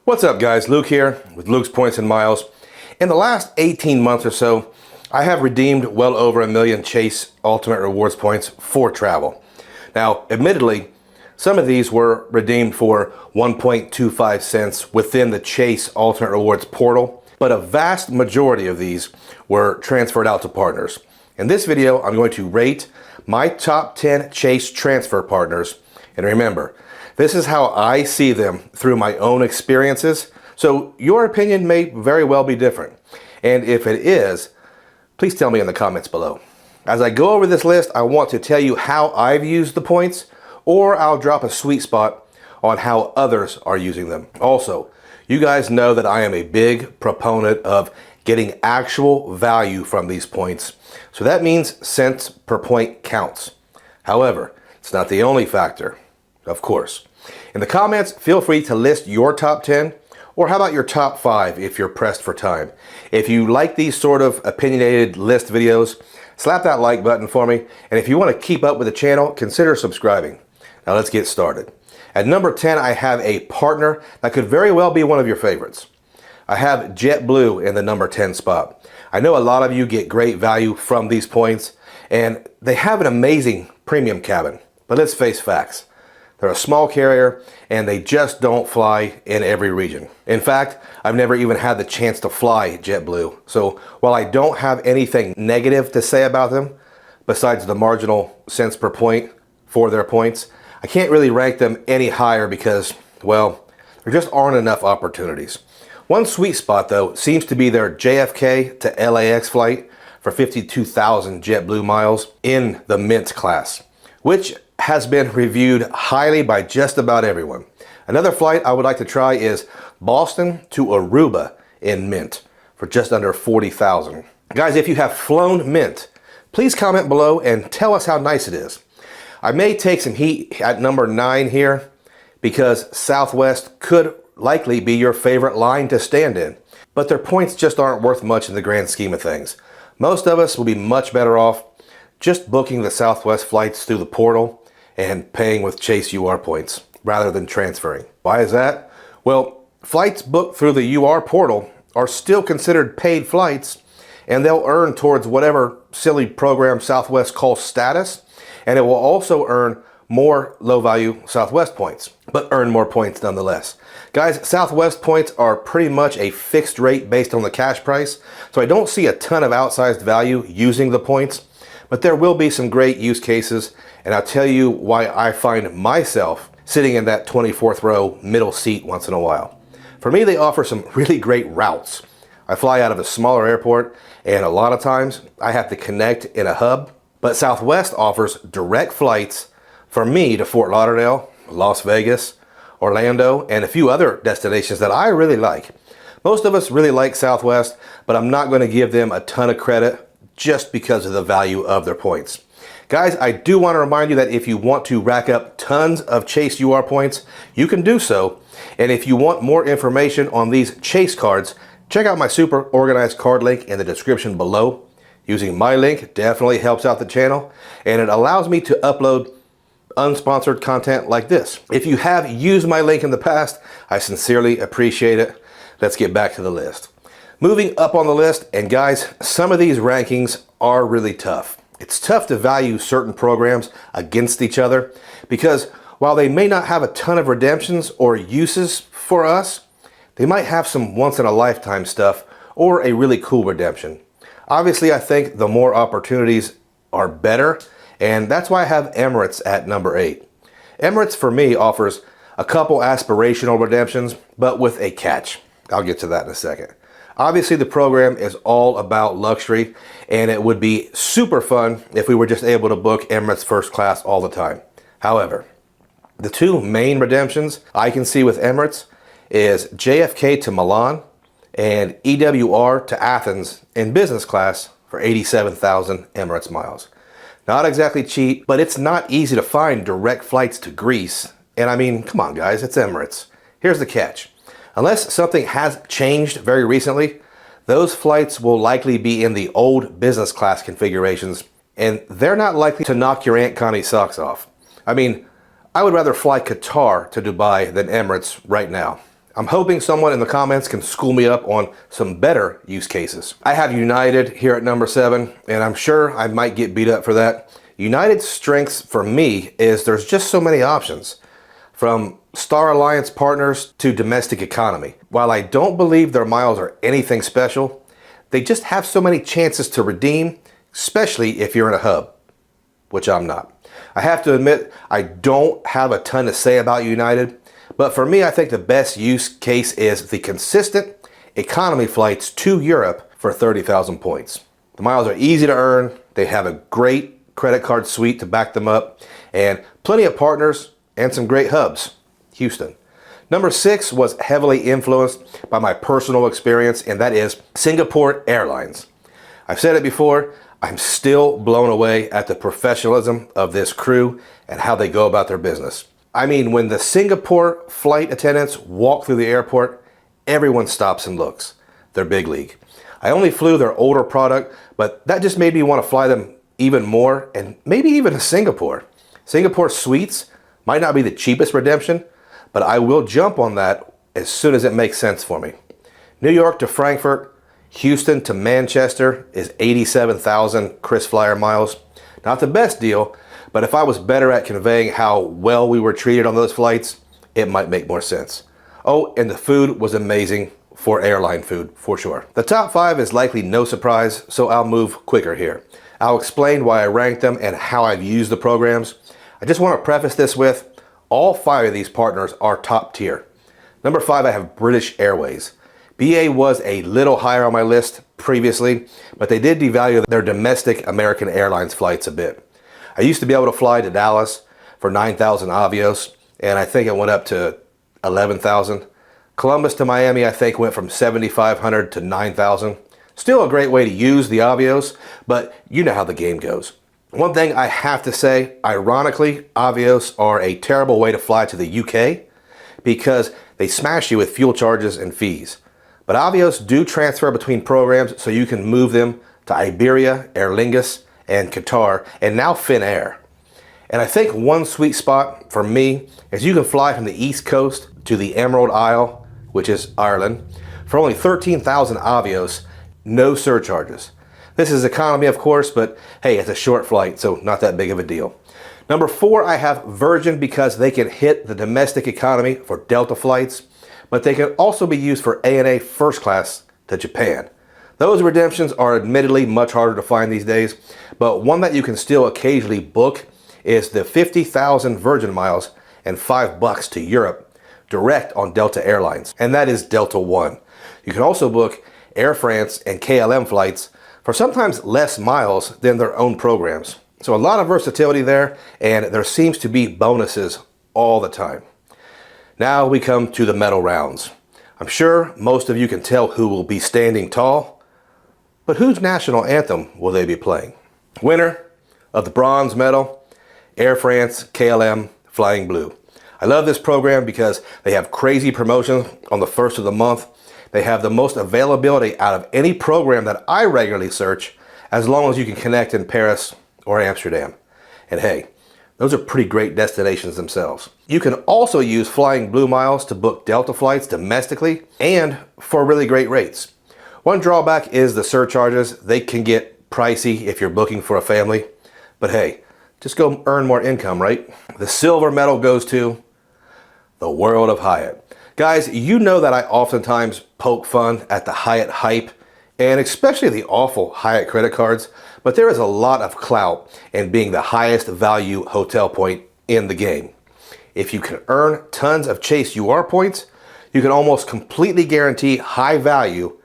What's up guys, Luke here with Luke's Points and Miles. In the last 18 months or so, I have redeemed well over 1 million Chase Ultimate Rewards points for travel. Now, admittedly, some of these were redeemed for 1.25 cents within the Chase Ultimate Rewards portal, but a vast majority of these were transferred out to partners. In this video, I'm going to rate my top 10 Chase transfer partners. And remember, this is how I see them through my own experiences, so your opinion may very well be different. And if it is, please tell me in the comments below. As I go over this list, I want to tell you how I've used the points, or I'll drop a sweet spot on how others are using them. Also, you guys know that I am a big proponent of getting actual value from these points, so that means cents per point counts. However, it's not the only factor. Of course. In the comments, feel free to list your top 10, or how about your top 5 if you're pressed for time. If you like these sort of opinionated list videos, slap that like button for me, and if you want to keep up with the channel, consider subscribing. Now let's get started. At number 10, I have a partner that could very well be one of your favorites. I have JetBlue in the number 10 spot. I know a lot of you get great value from these points, and they have an amazing premium cabin, but let's face facts. They're a small carrier and they just don't fly in every region. In fact, I've never even had the chance to fly JetBlue. So while I don't have anything negative to say about them, besides the marginal cents per point for their points, I can't really rank them any higher because, well, there just aren't enough opportunities. One sweet spot though seems to be their JFK to LAX flight for 52,000 JetBlue miles in the Mint class, which has been reviewed highly by just about everyone. Another flight I would like to try is Boston to Aruba in Mint for just under 40,000. Guys, if you have flown Mint, please comment below and tell us how nice it is. I may take some heat at number 9 here because Southwest could likely be your favorite line to stand in, but their points just aren't worth much in the grand scheme of things. Most of us will be much better off just booking the Southwest flights through the portal and paying with Chase UR points rather than transferring. Why is that? Well, flights booked through the UR portal are still considered paid flights, and they'll earn towards whatever silly program Southwest calls status, and it will also earn more low-value Southwest points, but earn more points nonetheless. Guys, Southwest points are pretty much a fixed rate based on the cash price, so I don't see a ton of outsized value using the points, but there will be some great use cases, and I'll tell you why I find myself sitting in that 24th row middle seat once in a while. For me, they offer some really great routes. I fly out of a smaller airport, and a lot of times I have to connect in a hub, but Southwest offers direct flights for me to Fort Lauderdale, Las Vegas, Orlando, and a few other destinations that I really like. Most of us really like Southwest, but I'm not going to give them a ton of credit just because of the value of their points. Guys, I do want to remind you that if you want to rack up tons of Chase UR points, you can do so. And if you want more information on these Chase cards, check out my super organized card link in the description below. Using my link definitely helps out the channel, and it allows me to upload unsponsored content like this. If you have used my link in the past, I sincerely appreciate it. Let's get back to the list. Moving up on the list, and guys, some of these rankings are really tough. It's tough to value certain programs against each other because while they may not have a ton of redemptions or uses for us, they might have some once-in-a-lifetime stuff or a really cool redemption. Obviously, I think the more opportunities are better, and that's why I have Emirates at number 8. Emirates, for me, offers a couple aspirational redemptions, but with a catch. I'll get to that in a second. Obviously, the program is all about luxury, and it would be super fun if we were just able to book Emirates first class all the time. However, the two main redemptions I can see with Emirates is JFK to Milan and EWR to Athens in business class for 87,000 Emirates miles. Not exactly cheap, but it's not easy to find direct flights to Greece. And I mean, come on guys, it's Emirates. Here's the catch. Unless something has changed very recently, those flights will likely be in the old business class configurations, and they're not likely to knock your Aunt Connie's socks off. I mean, I would rather fly Qatar to Dubai than Emirates right now. I'm hoping someone in the comments can school me up on some better use cases. I have United here at number 7, and I'm sure I might get beat up for that. United's strengths for me is there's just so many options, from Star Alliance partners to domestic economy. While I don't believe their miles are anything special, they just have so many chances to redeem, especially if you're in a hub, which I'm not. I have to admit, I don't have a ton to say about United, but for me, I think the best use case is the consistent economy flights to Europe for 30,000 points. The miles are easy to earn, they have a great credit card suite to back them up, and plenty of partners and some great hubs. Houston. Number 6 was heavily influenced by my personal experience, and that is Singapore Airlines. I've said it before, I'm still blown away at the professionalism of this crew and how they go about their business. I mean, when the Singapore flight attendants walk through the airport, everyone stops and looks. They're big league. I only flew their older product, but that just made me want to fly them even more, and maybe even to Singapore. Singapore suites might not be the cheapest redemption, but I will jump on that as soon as it makes sense for me. New York to Frankfurt, Houston to Manchester is 87,000 KrisFlyer miles. Not the best deal, but if I was better at conveying how well we were treated on those flights, it might make more sense. Oh, and the food was amazing for airline food, for sure. The top 5 is likely no surprise, so I'll move quicker here. I'll explain why I ranked them and how I've used the programs. I just want to preface this with, all 5 of these partners are top tier. Number 5, I have British Airways. BA was a little higher on my list previously, but they did devalue their domestic American Airlines flights a bit. I used to be able to fly to Dallas for 9,000 Avios, and I think it went up to 11,000. Columbus to Miami, I think, went from 7,500 to 9,000. Still a great way to use the Avios, but you know how the game goes. One thing I have to say, ironically, Avios are a terrible way to fly to the UK because they smash you with fuel charges and fees. But Avios do transfer between programs, so you can move them to Iberia, Aer Lingus, and Qatar, and now Finnair. And I think one sweet spot for me is you can fly from the East Coast to the Emerald Isle, which is Ireland, for only 13,000 Avios, no surcharges. This is economy, of course, but hey, it's a short flight, so not that big of a deal. Number 4, I have Virgin because they can hit the domestic economy for Delta flights, but they can also be used for ANA first class to Japan. Those redemptions are admittedly much harder to find these days, but one that you can still occasionally book is the 50,000 Virgin miles and $5 to Europe direct on Delta Airlines, and that is Delta One. You can also book Air France and KLM flights for sometimes less miles than their own programs. So a lot of versatility there, and there seems to be bonuses all the time. Now we come to the medal rounds. I'm sure most of you can tell who will be standing tall, but whose national anthem will they be playing? Winner of the bronze medal, Air France KLM Flying Blue. I love this program because they have crazy promotions on the first of the month. They have the most availability out of any program that I regularly search, as long as you can connect in Paris or Amsterdam. And hey, those are pretty great destinations themselves. You can also use Flying Blue miles to book Delta flights domestically and for really great rates. One drawback is the surcharges. They can get pricey if you're booking for a family, but hey, just go earn more income, right? The silver medal goes to the world of Hyatt. Guys, you know that I oftentimes poke fun at the Hyatt hype, and especially the awful Hyatt credit cards, but there is a lot of clout in being the highest value hotel point in the game. If you can earn tons of Chase UR points, you can almost completely guarantee high value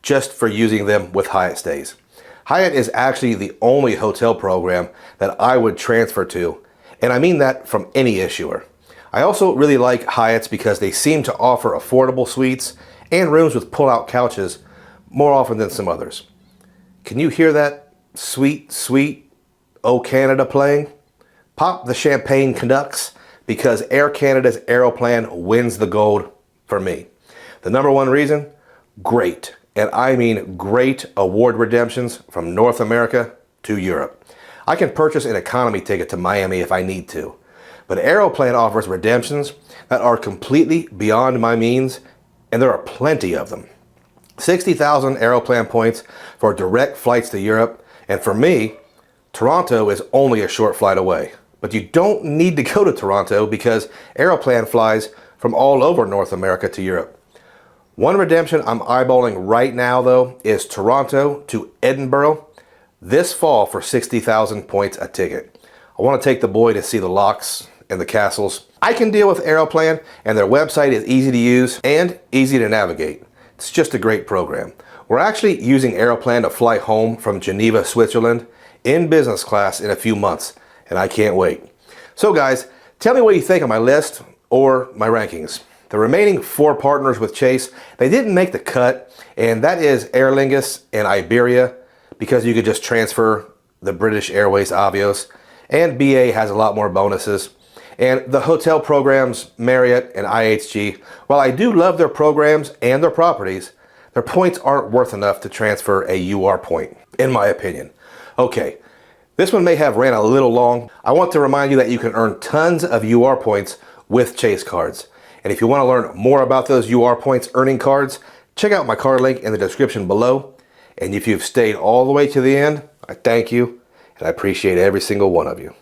just for using them with Hyatt stays. Hyatt is actually the only hotel program that I would transfer to, and I mean that from any issuer. I also really like Hyatts because they seem to offer affordable suites and rooms with pull-out couches more often than some others. Can you hear that sweet, sweet "O Canada" playing? Pop the champagne Canucks, because Air Canada's Aeroplan wins the gold for me. The number one reason? Great, and I mean great award redemptions from North America to Europe. I can purchase an economy ticket to Miami if I need to, But Aeroplan offers redemptions that are completely beyond my means, and there are plenty of them. 60,000 Aeroplan points for direct flights to Europe, and for me, Toronto is only a short flight away. But you don't need to go to Toronto because Aeroplan flies from all over North America to Europe. One redemption I'm eyeballing right now, though, is Toronto to Edinburgh this fall for 60,000 points a ticket. I want to take the boy to see the locks and the castles. I can deal with Aeroplan, and their website is easy to use and easy to navigate. It's just a great program. We're actually using Aeroplan to fly home from Geneva, Switzerland in business class in a few months, and I can't wait. So guys, tell me what you think of my list or my rankings. The remaining 4 partners with Chase, they didn't make the cut, and that is Aer Lingus and Iberia, because you could just transfer the British Airways Avios, and BA has a lot more bonuses. And the hotel programs, Marriott and IHG, while I do love their programs and their properties, their points aren't worth enough to transfer a UR point, in my opinion. Okay, this one may have ran a little long. I want to remind you that you can earn tons of UR points with Chase cards. And if you want to learn more about those UR points earning cards, check out my card link in the description below. And if you've stayed all the way to the end, I thank you, and I appreciate every single one of you.